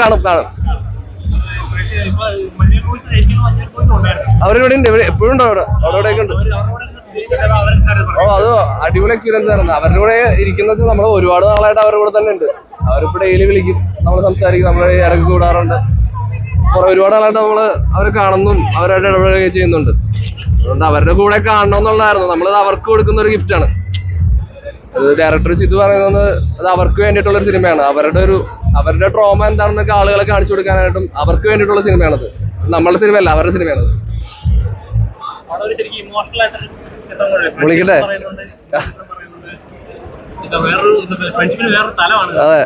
കാണും. അവരിവിടെ ഉണ്ട്, എപ്പോഴും ഉണ്ടോ അവിടെ ഉണ്ട്. അത് അടിപൊളി എക്സ്പീരിയൻസ് ആയിരുന്നു. അവരുടെ കൂടെ ഇരിക്കുന്നത് നമ്മൾ ഒരുപാട് നാളായിട്ട് അവരുടെ കൂടെ തന്നെ ഉണ്ട്. അവരിപ്പോ ഡെയിലി വിളിക്കും, നമ്മൾ സംസാരിക്കും, നമ്മൾ ഇടയ്ക്ക് കൂടാറുണ്ട്. ഒരുപാട് നാളായിട്ട് അവരെ കാണുന്നും അവരായിട്ട് ഇടപെടുകയും ചെയ്യുന്നുണ്ട്. അതുകൊണ്ട് അവരുടെ കൂടെ കാണണമെന്നുള്ളതായിരുന്നു. നമ്മളത് അവർക്ക് കൊടുക്കുന്ന ഒരു ഗിഫ്റ്റാണ്. അത് ഡയറക്ടർ ചിതു പറയുന്നത് അത് അവർക്ക് വേണ്ടിയിട്ടുള്ള ഒരു സിനിമയാണ്. അവരുടെ ട്രോമ എന്താണെന്നൊക്കെ ആളുകളെ കാണിച്ചു കൊടുക്കാനായിട്ടും അവർക്ക് വേണ്ടിയിട്ടുള്ള സിനിമയാണത്. നമ്മളുടെ സിനിമയല്ല, അവരുടെ സിനിമയാണത്. വിളിക്കട്ടെ? അതെ,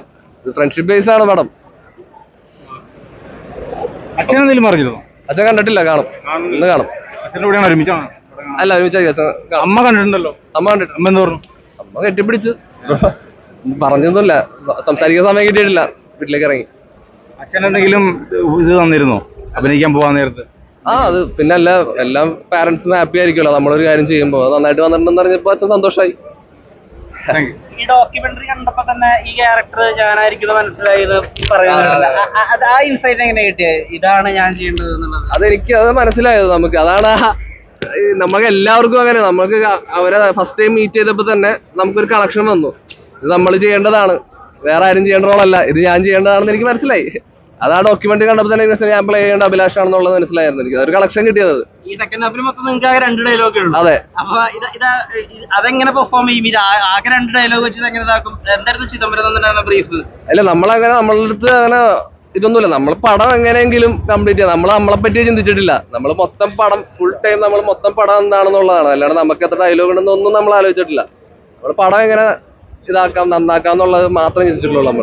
ഫ്രണ്ട്ഷിപ്പ് ബേസ് ആണ് പടം. അച്ഛൻ കണ്ടിട്ടില്ല, കാണും, ഇന്ന് കാണും. അല്ല, ഒരുമിച്ചായി. അമ്മ കണ്ടിട്ടുണ്ടല്ലോ. അമ്മ കണ്ടിട്ട് അമ്മ കെട്ടിപ്പിടിച്ചു. പറഞ്ഞൊന്നുമില്ല, സംസാരിക്കാൻ സമയം കിട്ടിയിട്ടില്ല. വീട്ടിലേക്ക് ഇറങ്ങി. അച്ഛൻ എന്തെങ്കിലും ഇത് തന്നിരുന്നോ അഭിനയിക്കാൻ പോവാൻ നേരത്ത്? അത് പിന്നെ എല്ലാം പാരന്റ്സും ഹാപ്പി ആയിരിക്കുമല്ലോ നമ്മളൊരു കാര്യം ചെയ്യുമ്പോൾ. അത് നന്നായിട്ട് വന്നിട്ടുണ്ടെന്ന് പറഞ്ഞപ്പോ അച്ഛൻ സന്തോഷമായി. ഈ ഡോക്യുമെന്ററി കണ്ടപ്പോ തന്നെ ഈ ക്യാരക്ടർ ഞാനായിരിക്കും മനസ്സിലായത് പറയുന്നത്. ആ ഇൻസൈറ്റ് എങ്ങനെ കിട്ടിയത് ഇതാണ് ഞാൻ ചെയ്യേണ്ടത് എന്നുള്ളത്? അതെനിക്ക് അത് മനസ്സിലായത്. അതാണ് നമുക്ക് എല്ലാവർക്കും അങ്ങനെ. നമുക്ക് അവരെ ഫസ്റ്റ് ടൈം മീറ്റ് ചെയ്തപ്പോ തന്നെ നമുക്കൊരു കണക്ഷൻ വന്നു. ഇത് നമ്മൾ ചെയ്യേണ്ടതാണ്, വേറെ ആരും ചെയ്യേണ്ട റോളല്ല, ഇത് ഞാൻ ചെയ്യേണ്ടതാണെന്ന് എനിക്ക് മനസ്സിലായി. അത് ആ ഡോക്യുമെന്ററി കണ്ടപ്പോ തന്നെ ഞാൻ പ്ലേ ചെയ്യേണ്ട അഭിലാഷാണെന്നുള്ളത് മനസ്സിലായിരുന്നു. എനിക്ക് അതൊരു കണക്ഷൻ കിട്ടിയത്. ഈ സെക്കൻഡ് ഹാഫിൽ മൊത്തം നിങ്ങൾക്ക് ആകെ 2 ഡയലോഗേ ഉള്ളൂ. അതെ. അപ്പൊ അതെങ്ങനെ പെർഫോം ചെയ്യും? ആകെ 2 ഡയലോഗ് വെച്ച് എങ്ങനെ ഇതാക്കും? എന്തായിരുന്നു ചിദംബരം തന്നിട്ടുണ്ടായിരുന്ന ബ്രീഫ്? അല്ല, നമ്മളങ്ങനെ നമ്മളുടെ അടുത്ത് അങ്ങനെ ഇതൊന്നുമില്ല. നമ്മൾ പടം എങ്ങനെയെങ്കിലും കംപ്ലീറ്റ് ചെയ്യാം. നമ്മളെ പറ്റി ചിന്തിച്ചിട്ടില്ല. നമ്മൾ മൊത്തം പടം ഫുൾ ടൈം മൊത്തം പടം എന്താണെന്നുള്ളതാണ്. അല്ലാണ്ട് നമുക്ക് എത്ര ഡയലോഗ് ഉണ്ടെന്നൊന്നും നമ്മൾ ആലോചിച്ചിട്ടില്ല. നമ്മൾ പടം എങ്ങനെ ഇതാക്കാം, നന്നാക്കാം എന്നുള്ളത് മാത്രം ചിന്തിച്ചിട്ടുള്ളൂ നമ്മൾ.